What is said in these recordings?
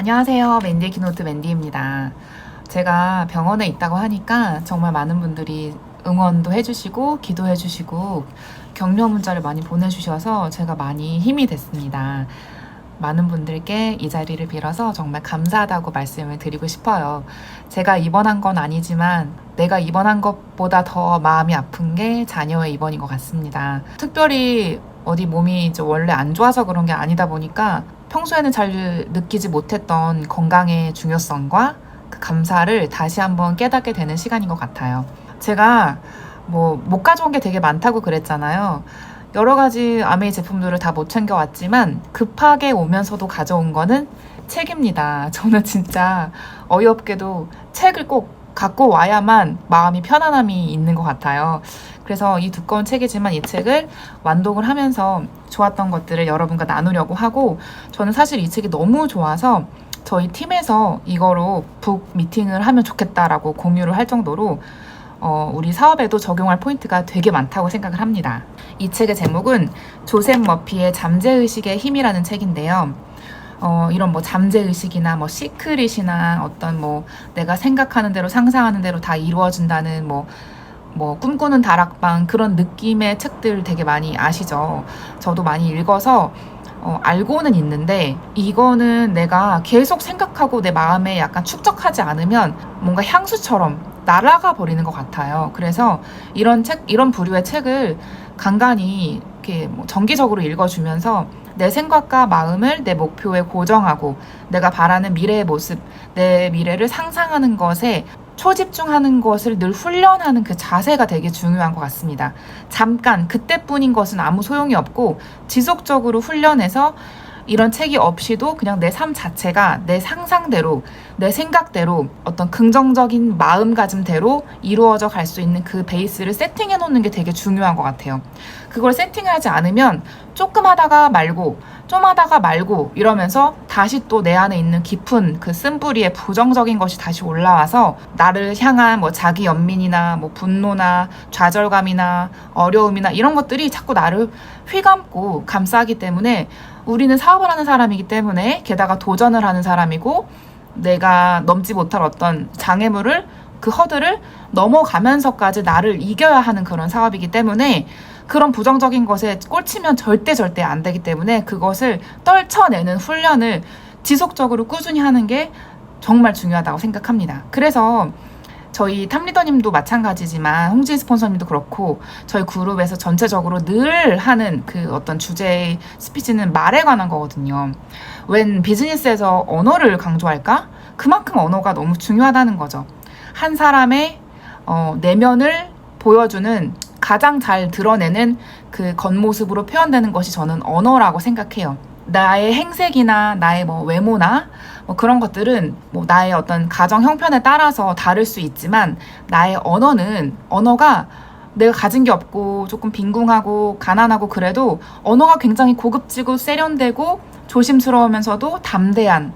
안녕하세요. 맨디의 키노트 맨디입니다. 제가 병원에 있다고 하니까 정말 많은 분들이 응원도 해주시고 기도해주시고 격려 문자를 많이 보내주셔서 제가 많이 힘이 됐습니다. 많은 분들께 이 자리를 빌어서 정말 감사하다고 말씀을 드리고 싶어요. 제가 입원한 건 아니지만 내가 입원한 것보다 더 마음이 아픈 게 자녀의 입원인 것 같습니다. 특별히 어디 몸이 원래 안 좋아서 그런 게 아니다 보니까 평소에는 잘 느끼지 못했던 건강의 중요성과 그 감사를 다시 한번 깨닫게 되는 시간인 것 같아요. 제가 못 가져온 게 되게 많다고 그랬잖아요. 여러 가지 아메이 제품들을 다 못 챙겨왔지만 급하게 오면서도 가져온 거는 책입니다. 저는 진짜 어이없게도 책을 꼭 갖고 와야만 마음이 편안함이 있는 것 같아요. 그래서 이 두꺼운 책이지만 이 책을 완독을 하면서 좋았던 것들을 여러분과 나누려고 하고, 저는 사실 이 책이 너무 좋아서 저희 팀에서 이거로 북 미팅을 하면 좋겠다라고 공유를 할 정도로 우리 사업에도 적용할 포인트가 되게 많다고 생각을 합니다. 이 책의 제목은 조셉 머피의 잠재의식의 힘이라는 책인데요. 이런 잠재의식이나 시크릿이나 어떤 내가 생각하는 대로 상상하는 대로 다 이루어진다는 꿈꾸는 다락방 그런 느낌의 책들 되게 많이 아시죠? 저도 많이 읽어서 알고는 있는데, 이거는 내가 계속 생각하고 내 마음에 약간 축적하지 않으면 뭔가 향수처럼 날아가 버리는 것 같아요. 그래서 이런 부류의 책을 간간히 이렇게 정기적으로 읽어주면서 내 생각과 마음을 내 목표에 고정하고 내가 바라는 미래의 모습, 내 미래를 상상하는 것에 초집중하는 것을 늘 훈련하는 그 자세가 되게 중요한 것 같습니다. 잠깐 그때뿐인 것은 아무 소용이 없고 지속적으로 훈련해서 이런 책이 없이도 그냥 내 삶 자체가 내 상상대로, 내 생각대로 어떤 긍정적인 마음가짐대로 이루어져 갈 수 있는 그 베이스를 세팅해 놓는 게 되게 중요한 것 같아요. 그걸 세팅하지 않으면 조금 하다가 말고 좀 하다가 말고 이러면서 다시 또 내 안에 있는 깊은 그 쓴뿌리의 부정적인 것이 다시 올라와서 나를 향한 자기 연민이나 분노나 좌절감이나 어려움이나 이런 것들이 자꾸 나를 휘감고 감싸기 때문에, 우리는 사업을 하는 사람이기 때문에, 게다가 도전을 하는 사람이고 내가 넘지 못할 어떤 장애물을, 그 허들을 넘어가면서까지 나를 이겨야 하는 그런 사업이기 때문에 그런 부정적인 것에 꽂히면 절대 안 되기 때문에 그것을 떨쳐내는 훈련을 지속적으로 꾸준히 하는 게 정말 중요하다고 생각합니다. 그래서 저희 탑리더님도 마찬가지지만 홍진 스폰서님도 그렇고 저희 그룹에서 전체적으로 늘 하는 그 어떤 주제의 스피치는 말에 관한 거거든요. 웬 비즈니스에서 언어를 강조할까? 그만큼 언어가 너무 중요하다는 거죠. 한 사람의 내면을 보여주는, 가장 잘 드러내는 그 겉모습으로 표현되는 것이 저는 언어라고 생각해요. 나의 행색이나 나의 외모나 그런 것들은 나의 어떤 가정 형편에 따라서 다를 수 있지만, 나의 언어가 내가 가진 게 없고 조금 빈궁하고 가난하고 그래도 언어가 굉장히 고급지고 세련되고 조심스러우면서도 담대한,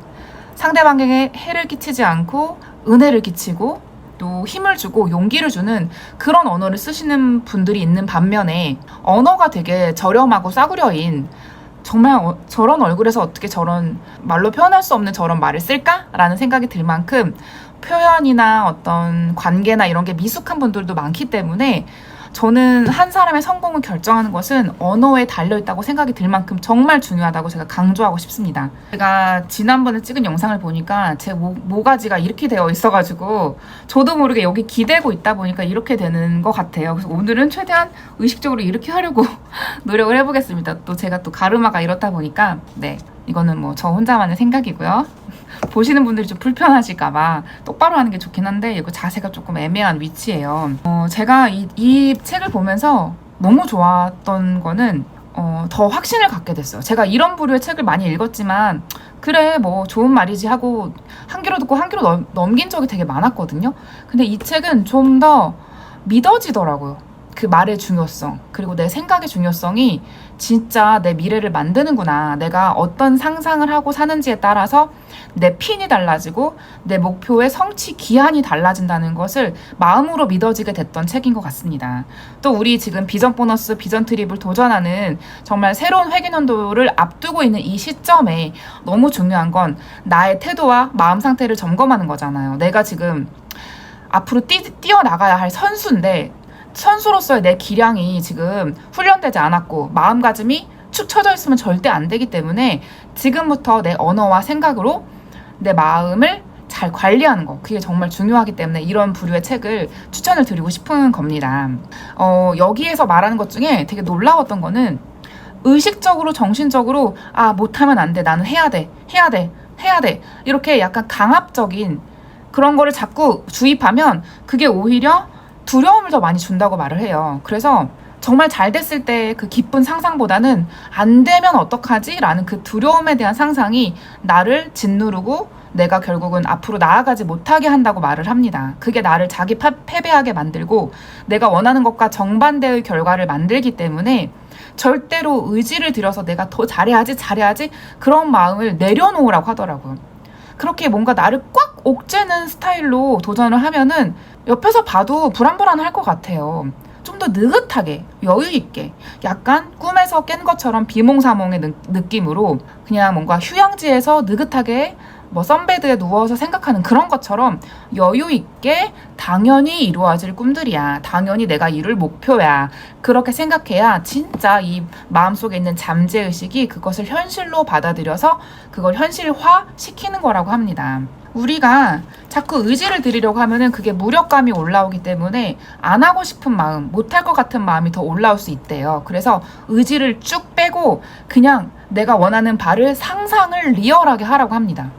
상대방에게 해를 끼치지 않고 은혜를 끼치고 또 힘을 주고 용기를 주는 그런 언어를 쓰시는 분들이 있는 반면에, 언어가 되게 저렴하고 싸구려인, 정말 저런 얼굴에서 어떻게 저런 말로 표현할 수 없는 저런 말을 쓸까? 라는 생각이 들 만큼 표현이나 어떤 관계나 이런 게 미숙한 분들도 많기 때문에, 저는 한 사람의 성공을 결정하는 것은 언어에 달려있다고 생각이 들 만큼 정말 중요하다고 제가 강조하고 싶습니다. 제가 지난번에 찍은 영상을 보니까 제 모가지가 이렇게 되어 있어가지고 저도 모르게 여기 기대고 있다 보니까 이렇게 되는 것 같아요. 그래서 오늘은 최대한 의식적으로 이렇게 하려고 노력을 해보겠습니다. 또 제가 또 가르마가 이렇다 보니까 이거는 저 혼자만의 생각이고요. 보시는 분들이 좀 불편하실까봐 똑바로 하는 게 좋긴 한데 이거 자세가 조금 애매한 위치예요. 제가 이 책을 보면서 너무 좋았던 거는 더 확신을 갖게 됐어요. 제가 이런 부류의 책을 많이 읽었지만 그래 좋은 말이지 하고 한 귀로 듣고 한 귀로 넘긴 적이 되게 많았거든요. 근데 이 책은 좀 더 믿어지더라고요. 그 말의 중요성, 그리고 내 생각의 중요성이 진짜 내 미래를 만드는구나. 내가 어떤 상상을 하고 사는지에 따라서 내 핀이 달라지고 내 목표의 성취 기한이 달라진다는 것을 마음으로 믿어지게 됐던 책인 것 같습니다. 또 우리 지금 비전 보너스, 비전 트립을 도전하는 정말 새로운 회계연도를 앞두고 있는 이 시점에 너무 중요한 건 나의 태도와 마음 상태를 점검하는 거잖아요. 내가 지금 앞으로 뛰어나가야 할 선수인데 선수로서의 내 기량이 지금 훈련되지 않았고 마음가짐이 축 처져 있으면 절대 안 되기 때문에 지금부터 내 언어와 생각으로 내 마음을 잘 관리하는 거, 그게 정말 중요하기 때문에 이런 부류의 책을 추천을 드리고 싶은 겁니다. 여기에서 말하는 것 중에 되게 놀라웠던 거는 의식적으로 정신적으로 못하면 안 돼, 나는 해야 돼 이렇게 약간 강압적인 그런 거를 자꾸 주입하면 그게 오히려 두려움을 더 많이 준다고 말을 해요. 그래서 정말 잘 됐을 때 그 기쁜 상상보다는 안 되면 어떡하지? 라는 그 두려움에 대한 상상이 나를 짓누르고 내가 결국은 앞으로 나아가지 못하게 한다고 말을 합니다. 그게 나를 자기 패배하게 만들고 내가 원하는 것과 정반대의 결과를 만들기 때문에 절대로 의지를 들여서 내가 더 잘해야지 그런 마음을 내려놓으라고 하더라고요. 그렇게 뭔가 나를 꽉 옥죄는 스타일로 도전을 하면은 옆에서 봐도 불안불안할 것 같아요. 좀 더 느긋하게 여유있게 약간 꿈에서 깬 것처럼 비몽사몽의 느낌으로 그냥 뭔가 휴양지에서 느긋하게 뭐 선베드에 누워서 생각하는 그런 것처럼 여유있게 당연히 이루어질 꿈들이야. 당연히 내가 이룰 목표야. 그렇게 생각해야 진짜 이 마음속에 있는 잠재의식이 그것을 현실로 받아들여서 그걸 현실화 시키는 거라고 합니다. 우리가 자꾸 의지를 들이려고 하면은 그게 무력감이 올라오기 때문에 안 하고 싶은 마음, 못할 것 같은 마음이 더 올라올 수 있대요. 그래서 의지를 쭉 빼고 그냥 내가 원하는 바를 상상을 리얼하게 하라고 합니다.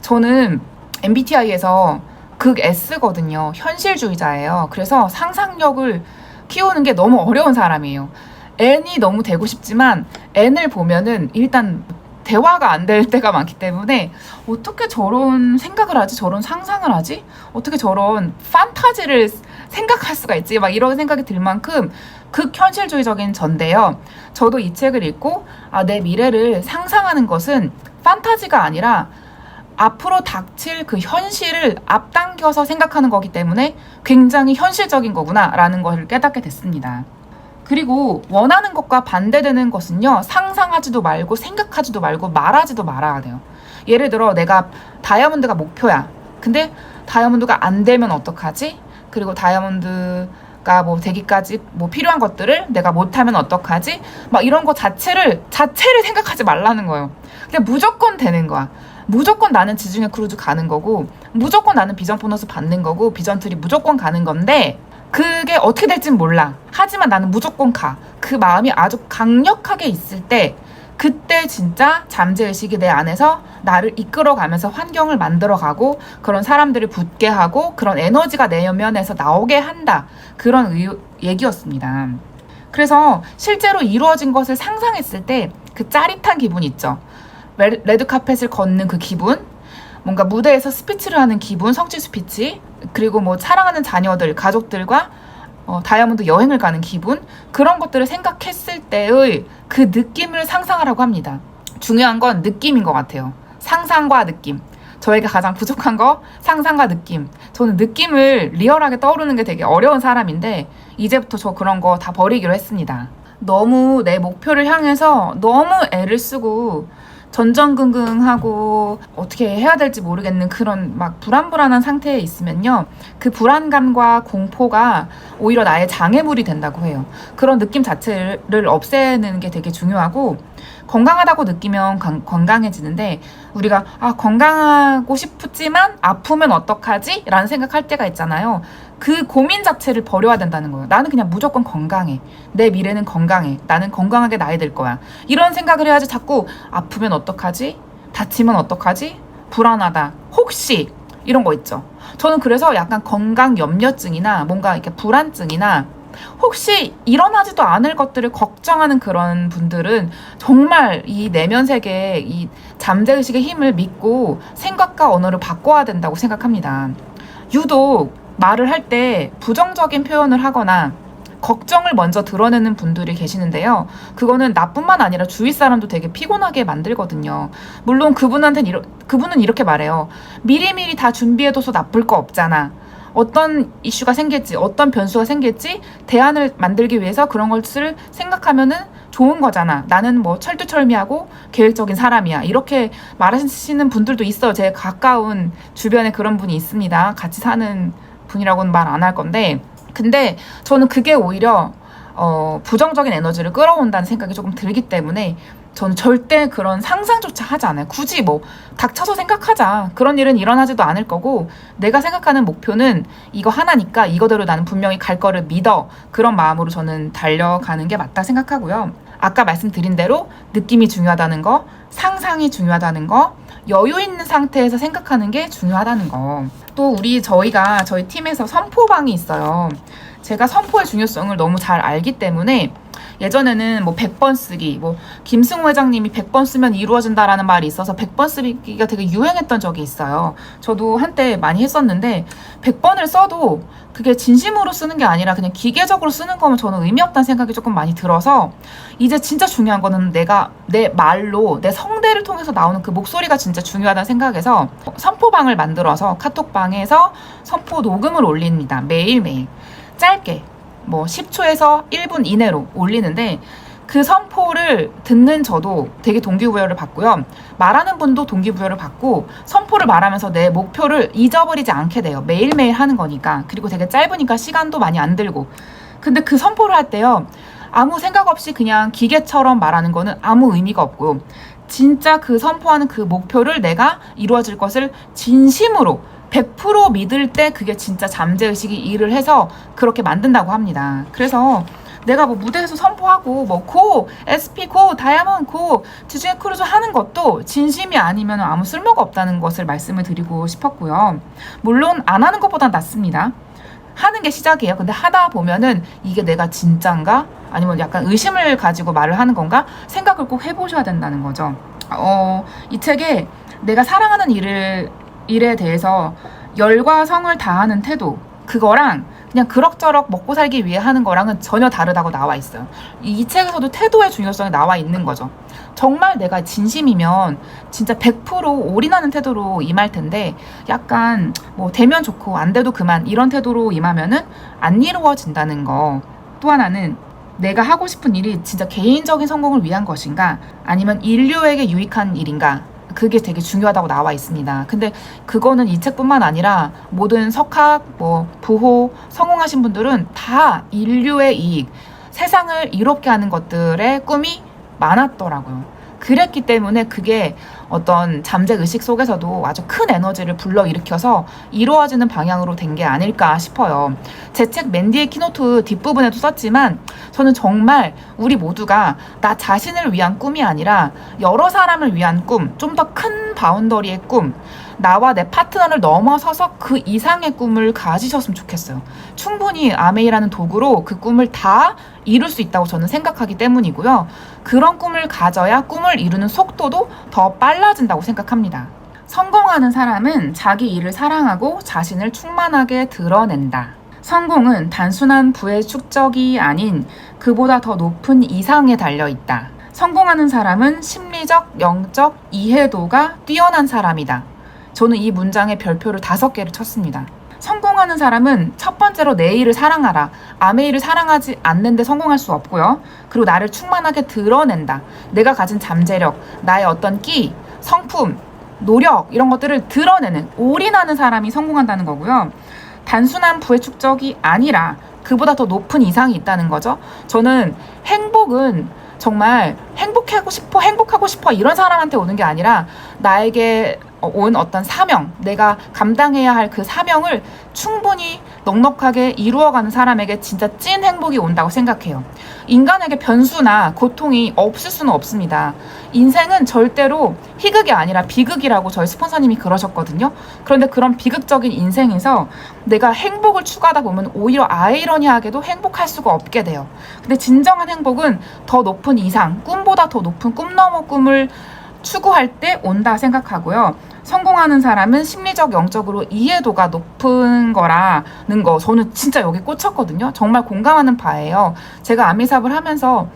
저는 MBTI에서 극 S거든요. 현실주의자예요. 그래서 상상력을 키우는 게 너무 어려운 사람이에요. N이 너무 되고 싶지만 N을 보면은 일단 대화가 안 될 때가 많기 때문에 어떻게 저런 생각을 하지? 저런 상상을 하지? 어떻게 저런 판타지를 생각할 수가 있지? 막 이런 생각이 들 만큼 극현실주의적인 전데요. 저도 이 책을 읽고 내 미래를 상상하는 것은 판타지가 아니라 앞으로 닥칠 그 현실을 앞당겨서 생각하는 거기 때문에 굉장히 현실적인 거구나 라는 것을 깨닫게 됐습니다. 그리고 원하는 것과 반대되는 것은요, 상상하지도 말고 생각하지도 말고 말하지도 말아야 돼요. 예를 들어 내가 다이아몬드가 목표야. 근데 다이아몬드가 안 되면 어떡하지? 그리고 다이아몬드가 뭐 되기까지 뭐 필요한 것들을 내가 못하면 어떡하지? 막 이런 거 자체를 생각하지 말라는 거예요. 그냥 무조건 되는 거야. 무조건 나는 지중해 크루즈 가는 거고, 무조건 나는 비전 보너스 받는 거고, 비전 트리 무조건 가는 건데 그게 어떻게 될진 몰라. 하지만 나는 무조건 가. 그 마음이 아주 강력하게 있을 때 그때 진짜 잠재의식이 내 안에서 나를 이끌어가면서 환경을 만들어가고 그런 사람들을 붙게 하고 그런 에너지가 내 면에서 나오게 한다. 그런 얘기였습니다. 그래서 실제로 이루어진 것을 상상했을 때 그 짜릿한 기분 있죠. 레드카펫을 걷는 그 기분, 뭔가 무대에서 스피치를 하는 기분, 성취 스피치, 그리고 뭐 사랑하는 자녀들, 가족들과 다이아몬드 여행을 가는 기분, 그런 것들을 생각했을 때의 그 느낌을 상상하라고 합니다. 중요한 건 느낌인 것 같아요. 상상과 느낌. 저에게 가장 부족한 거 상상과 느낌. 저는 느낌을 리얼하게 떠오르는 게 되게 어려운 사람인데 이제부터 저 그런 거 다 버리기로 했습니다. 너무 내 목표를 향해서 너무 애를 쓰고 전전긍긍하고 어떻게 해야 될지 모르겠는 그런 막 불안불안한 상태에 있으면요, 그 불안감과 공포가 오히려 나의 장애물이 된다고 해요. 그런 느낌 자체를 없애는 게 되게 중요하고, 건강하다고 느끼면 건강해지는데 우리가 건강하고 싶지만 아프면 어떡하지? 라는 생각할 때가 있잖아요. 그 고민 자체를 버려야 된다는 거예요. 나는 그냥 무조건 건강해. 내 미래는 건강해. 나는 건강하게 나이 들 거야. 이런 생각을 해야지. 자꾸 아프면 어떡하지? 다치면 어떡하지? 불안하다. 혹시 이런 거 있죠. 저는 그래서 약간 건강 염려증이나 뭔가 이렇게 불안증이나 혹시 일어나지도 않을 것들을 걱정하는 그런 분들은 정말 이 내면 세계, 이 잠재의식의 힘을 믿고 생각과 언어를 바꿔야 된다고 생각합니다. 유독 말을 할 때 부정적인 표현을 하거나 걱정을 먼저 드러내는 분들이 계시는데요. 그거는 나뿐만 아니라 주위 사람도 되게 피곤하게 만들거든요. 물론 그분은 이렇게 말해요. 미리미리 다 준비해둬서 나쁠 거 없잖아. 어떤 이슈가 생길지, 어떤 변수가 생길지 대안을 만들기 위해서 그런 것을 생각하면은 좋은 거잖아. 나는 뭐 철두철미하고 계획적인 사람이야. 이렇게 말하시는 분들도 있어요. 제 가까운 주변에 그런 분이 있습니다. 같이 사는 분이라고는 말 안 할 건데, 근데 저는 그게 오히려 부정적인 에너지를 끌어온다는 생각이 조금 들기 때문에 저는 절대 그런 상상조차 하지 않아요. 굳이 뭐 닥쳐서 생각하자. 그런 일은 일어나지도 않을 거고, 내가 생각하는 목표는 이거 하나니까 이거대로 나는 분명히 갈 거를 믿어. 그런 마음으로 저는 달려가는 게 맞다 생각하고요. 아까 말씀드린 대로 느낌이 중요하다는 거, 상상이 중요하다는 거, 여유 있는 상태에서 생각하는 게 중요하다는 거. 또 저희 팀에서 선포방이 있어요. 제가 선포의 중요성을 너무 잘 알기 때문에 예전에는 뭐 100번 쓰기, 뭐 김승우 회장님이 100번 쓰면 이루어진다라는 말이 있어서 100번 쓰기가 되게 유행했던 적이 있어요. 저도 한때 많이 했었는데 100번을 써도 그게 진심으로 쓰는 게 아니라 그냥 기계적으로 쓰는 거면 저는 의미 없다는 생각이 조금 많이 들어서, 이제 진짜 중요한 거는 내가 내 말로, 내 성대를 통해서 나오는 그 목소리가 진짜 중요하다는 생각에서 선포방을 만들어서 카톡방에서 선포 녹음을 올립니다. 매일매일 짧게 뭐 10초에서 1분 이내로 올리는데, 그 선포를 듣는 저도 되게 동기부여를 받고요. 말하는 분도 동기부여를 받고, 선포를 말하면서 내 목표를 잊어버리지 않게 돼요. 매일매일 하는 거니까. 그리고 되게 짧으니까 시간도 많이 안 들고. 근데 그 선포를 할 때요, 아무 생각 없이 그냥 기계처럼 말하는 거는 아무 의미가 없고요. 진짜 그 선포하는 그 목표를 내가 이루어질 것을 진심으로 100% 믿을 때 그게 진짜 잠재의식이 일을 해서 그렇게 만든다고 합니다. 그래서 내가 뭐 무대에서 선포하고 뭐 고, SP 고, 다이아몬드 고, 주중에 크루즈 하는 것도 진심이 아니면 아무 쓸모가 없다는 것을 말씀을 드리고 싶었고요. 물론 안 하는 것보단 낫습니다. 하는 게 시작이에요. 근데 하다 보면은 이게 내가 진짠가? 아니면 약간 의심을 가지고 말을 하는 건가? 생각을 꼭 해보셔야 된다는 거죠. 이 책에 내가 사랑하는 일에 대해서 열과 성을 다하는 태도, 그거랑 그냥 그럭저럭 먹고 살기 위해 하는 거랑은 전혀 다르다고 나와 있어요. 이 책에서도 태도의 중요성이 나와 있는 거죠. 정말 내가 진심이면 진짜 100% 올인하는 태도로 임할 텐데, 약간 뭐 되면 좋고 안 돼도 그만 이런 태도로 임하면은 안 이루어진다는 거. 또 하나는 내가 하고 싶은 일이 진짜 개인적인 성공을 위한 것인가, 아니면 인류에게 유익한 일인가, 그게 되게 중요하다고 나와 있습니다. 근데 그거는 이 책뿐만 아니라 모든 석학, 뭐 부호, 성공하신 분들은 다 인류의 이익, 세상을 이롭게 하는 것들의 꿈이 많았더라고요. 그랬기 때문에 그게 어떤 잠재의식 속에서도 아주 큰 에너지를 불러일으켜서 이루어지는 방향으로 된 게 아닐까 싶어요. 제 책 맨디의 키노트 뒷부분에도 썼지만, 저는 정말 우리 모두가 나 자신을 위한 꿈이 아니라 여러 사람을 위한 꿈, 좀 더 큰 바운더리의 꿈, 나와 내 파트너를 넘어서서 그 이상의 꿈을 가지셨으면 좋겠어요. 충분히 아메이라는 도구로 그 꿈을 다 이룰 수 있다고 저는 생각하기 때문이고요. 그런 꿈을 가져야 꿈을 이루는 속도도 더 빨라진다고 생각합니다. 성공하는 사람은 자기 일을 사랑하고 자신을 충만하게 드러낸다. 성공은 단순한 부의 축적이 아닌 그보다 더 높은 이상에 달려있다. 성공하는 사람은 심리적, 영적 이해도가 뛰어난 사람이다. 저는 이 문장에 별표를 5개를 쳤습니다. 성공하는 사람은 첫 번째로 내 일을 사랑하라. 아메이를 사랑하지 않는데 성공할 수 없고요. 그리고 나를 충만하게 드러낸다. 내가 가진 잠재력, 나의 어떤 끼, 성품, 노력 이런 것들을 드러내는, 올인하는 사람이 성공한다는 거고요. 단순한 부의 축적이 아니라 그보다 더 높은 이상이 있다는 거죠. 저는 행복은 정말 행복하고 싶어 이런 사람한테 오는 게 아니라, 나에게 온 어떤 사명, 내가 감당해야 할 그 사명을 충분히 넉넉하게 이루어가는 사람에게 진짜 찐 행복이 온다고 생각해요. 인간에게 변수나 고통이 없을 수는 없습니다. 인생은 절대로 희극이 아니라 비극이라고 저희 스폰서님이 그러셨거든요. 그런데 그런 비극적인 인생에서 내가 행복을 추구하다 보면 오히려 아이러니하게도 행복할 수가 없게 돼요. 근데 진정한 행복은 더 높은 이상, 꿈보다 더 높은 꿈 넘어 꿈을 추구할 때 온다 생각하고요. 성공한 공감하는 사람은 심리적, 영적으로 이해도가 높은 거라는 거, 저는 진짜 여기 꽂혔거든요. 정말 공감하는 바예요. 제가 아미삽을 하면서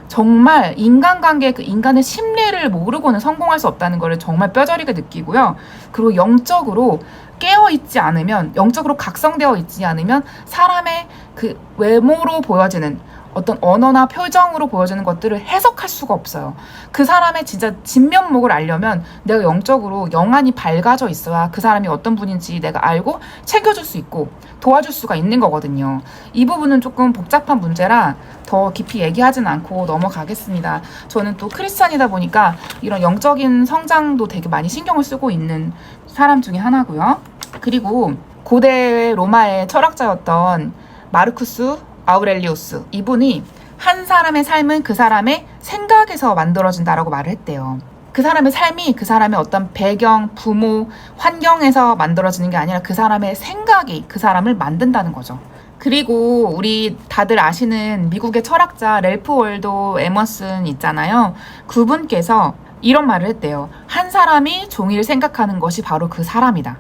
정말 인간관계, 그 인간의 심리를 모르고는 성공할 수 없다는 거를 정말 뼈저리게 느끼고요. 그리고 영적으로 깨어있지 않으면, 영적으로 각성되어 있지 않으면 사람의 그 외모로 보여지는 어떤 언어나 표정으로 보여지는 것들을 해석할 수가 없어요. 그 사람의 진짜 진면목을 알려면 내가 영적으로 영안이 밝아져 있어야 그 사람이 어떤 분인지 내가 알고 챙겨줄 수 있고 도와줄 수가 있는 거거든요. 이 부분은 조금 복잡한 문제라 더 깊이 얘기하진 않고 넘어가겠습니다. 저는 또 크리스찬이다 보니까 이런 영적인 성장도 되게 많이 신경을 쓰고 있는 사람 중에 하나고요. 그리고 고대 로마의 철학자였던 마르쿠스 아우렐리우스, 이분이 한 사람의 삶은 그 사람의 생각에서 만들어진다라고 말을 했대요. 그 사람의 삶이 그 사람의 어떤 배경, 부모, 환경에서 만들어지는 게 아니라 그 사람의 생각이 그 사람을 만든다는 거죠. 그리고 우리 다들 아시는 미국의 철학자 랠프 월도 에머슨 있잖아요. 그분께서 이런 말을 했대요. 한 사람이 종일 생각하는 것이 바로 그 사람이다.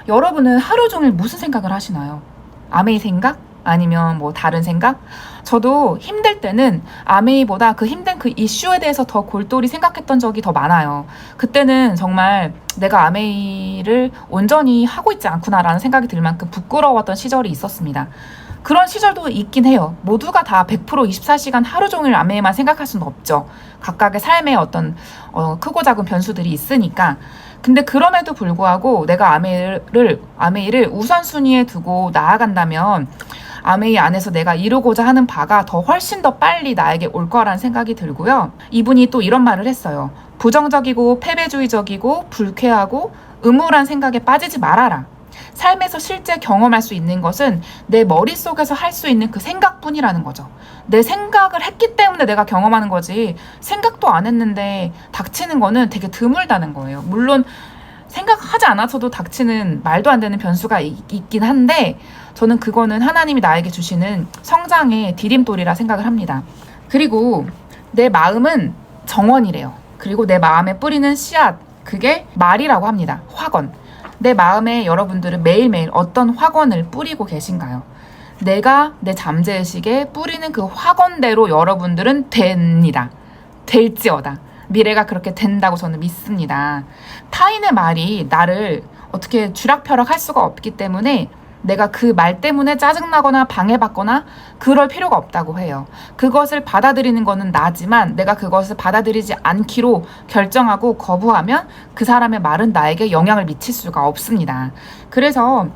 여러분은 하루 종일 무슨 생각을 하시나요? 아메이 생각? 아니면 뭐 다른 생각? 저도 힘들 때는 아메이보다 그 힘든 그 이슈에 대해서 더 골똘히 생각했던 적이 더 많아요. 그때는 정말 내가 아메이를 온전히 하고 있지 않구나라는 생각이 들 만큼 부끄러웠던 시절이 있었습니다. 그런 시절도 있긴 해요. 모두가 다 100% 24시간 하루 종일 아메이만 생각할 수는 없죠. 각각의 삶에 어떤 크고 작은 변수들이 있으니까. 근데 그럼에도 불구하고 내가 아메이를 우선순위에 두고 나아간다면 아메이 안에서 내가 이루고자 하는 바가 더 훨씬 더 빨리 나에게 올 거라는 생각이 들고요. 이분이 또 이런 말을 했어요. 부정적이고 패배주의적이고 불쾌하고 음울한 생각에 빠지지 말아라. 삶에서 실제 경험할 수 있는 것은 내 머릿속에서 할 수 있는 그 생각뿐이라는 거죠. 내 생각을 했기 때문에 내가 경험하는 거지 생각도 안 했는데 닥치는 거는 되게 드물다는 거예요. 물론 생각하지 않아서도 닥치는 말도 안 되는 변수가 있긴 한데 저는 그거는 하나님이 나에게 주시는 성장의 디딤돌이라 생각을 합니다. 그리고 내 마음은 정원이래요. 그리고 내 마음에 뿌리는 씨앗, 그게 말이라고 합니다. 확언. 내 마음에 여러분들은 매일매일 어떤 확언을 뿌리고 계신가요? 내가 내 잠재의식에 뿌리는 그 확언대로 여러분들은 됩니다. 될지어다. 미래가 그렇게 된다고 저는 믿습니다. 타인의 말이 나를 어떻게 쥐락펴락 할 수가 없기 때문에 내가 그 말 때문에 짜증나거나 방해받거나 그럴 필요가 없다고 해요. 그것을 받아들이는 거는 나지만 내가 그것을 받아들이지 않기로 결정하고 거부하면 그 사람의 말은 나에게 영향을 미칠 수가 없습니다. 그래서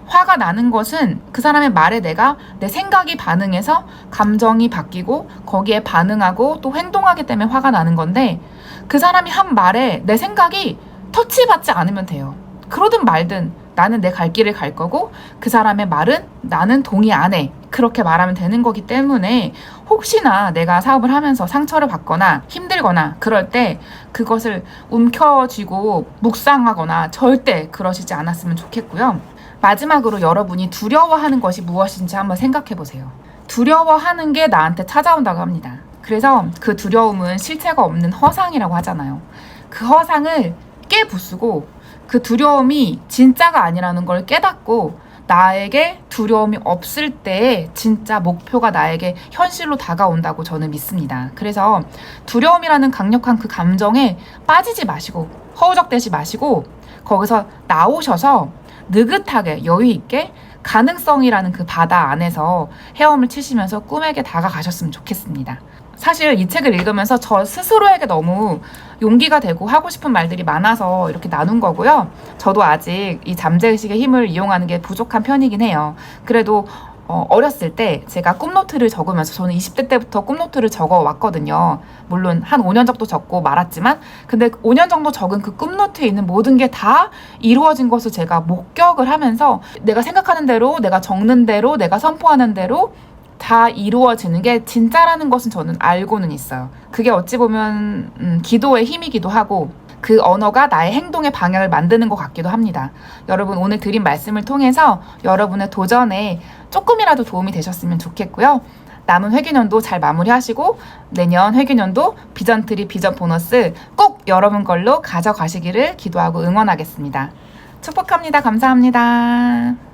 화가 나는 것은 그 사람의 말에 내가 내 생각이 반응해서 감정이 바뀌고 거기에 반응하고 또 행동하기 때문에 화가 나는 건데 그 사람이 한 말에 내 생각이 터치받지 않으면 돼요. 그러든 말든 나는 내 갈 길을 갈 거고 그 사람의 말은 나는 동의 안 해. 그렇게 말하면 되는 거기 때문에 혹시나 내가 사업을 하면서 상처를 받거나 힘들거나 그럴 때 그것을 움켜쥐고 묵상하거나 절대 그러시지 않았으면 좋겠고요. 마지막으로 여러분이 두려워하는 것이 무엇인지 한번 생각해 보세요. 두려워하는 게 나한테 찾아온다고 합니다. 그래서 그 두려움은 실체가 없는 허상이라고 하잖아요. 그 허상을 깨부수고 그 두려움이 진짜가 아니라는 걸 깨닫고 나에게 두려움이 없을 때에 진짜 목표가 나에게 현실로 다가온다고 저는 믿습니다. 그래서 두려움이라는 강력한 그 감정에 빠지지 마시고 허우적대지 마시고 거기서 나오셔서 느긋하게 여유 있게 가능성이라는 그 바다 안에서 헤엄을 치시면서 꿈에게 다가가셨으면 좋겠습니다. 사실 이 책을 읽으면서 저 스스로에게 너무 용기가 되고 하고 싶은 말들이 많아서 이렇게 나눈 거고요. 저도 아직 이 잠재의식의 힘을 이용하는 게 부족한 편이긴 해요. 그래도 어렸을 때 제가 꿈노트를 적으면서 저는 20대 때부터 꿈노트를 적어 왔거든요. 물론 한 5년 정도 적고 말았지만 근데 5년 정도 적은 그 꿈노트에 있는 모든 게 다 이루어진 것을 제가 목격을 하면서 내가 생각하는 대로 내가 적는 대로 내가 선포하는 대로 다 이루어지는 게 진짜라는 것은 저는 알고는 있어요. 그게 어찌 보면 기도의 힘이기도 하고 그 언어가 나의 행동의 방향을 만드는 것 같기도 합니다. 여러분 오늘 드린 말씀을 통해서 여러분의 도전에 조금이라도 도움이 되셨으면 좋겠고요. 남은 회계년도 잘 마무리하시고 내년 회계년도 비전트리 비전 보너스 꼭 여러분 걸로 가져가시기를 기도하고 응원하겠습니다. 축복합니다. 감사합니다.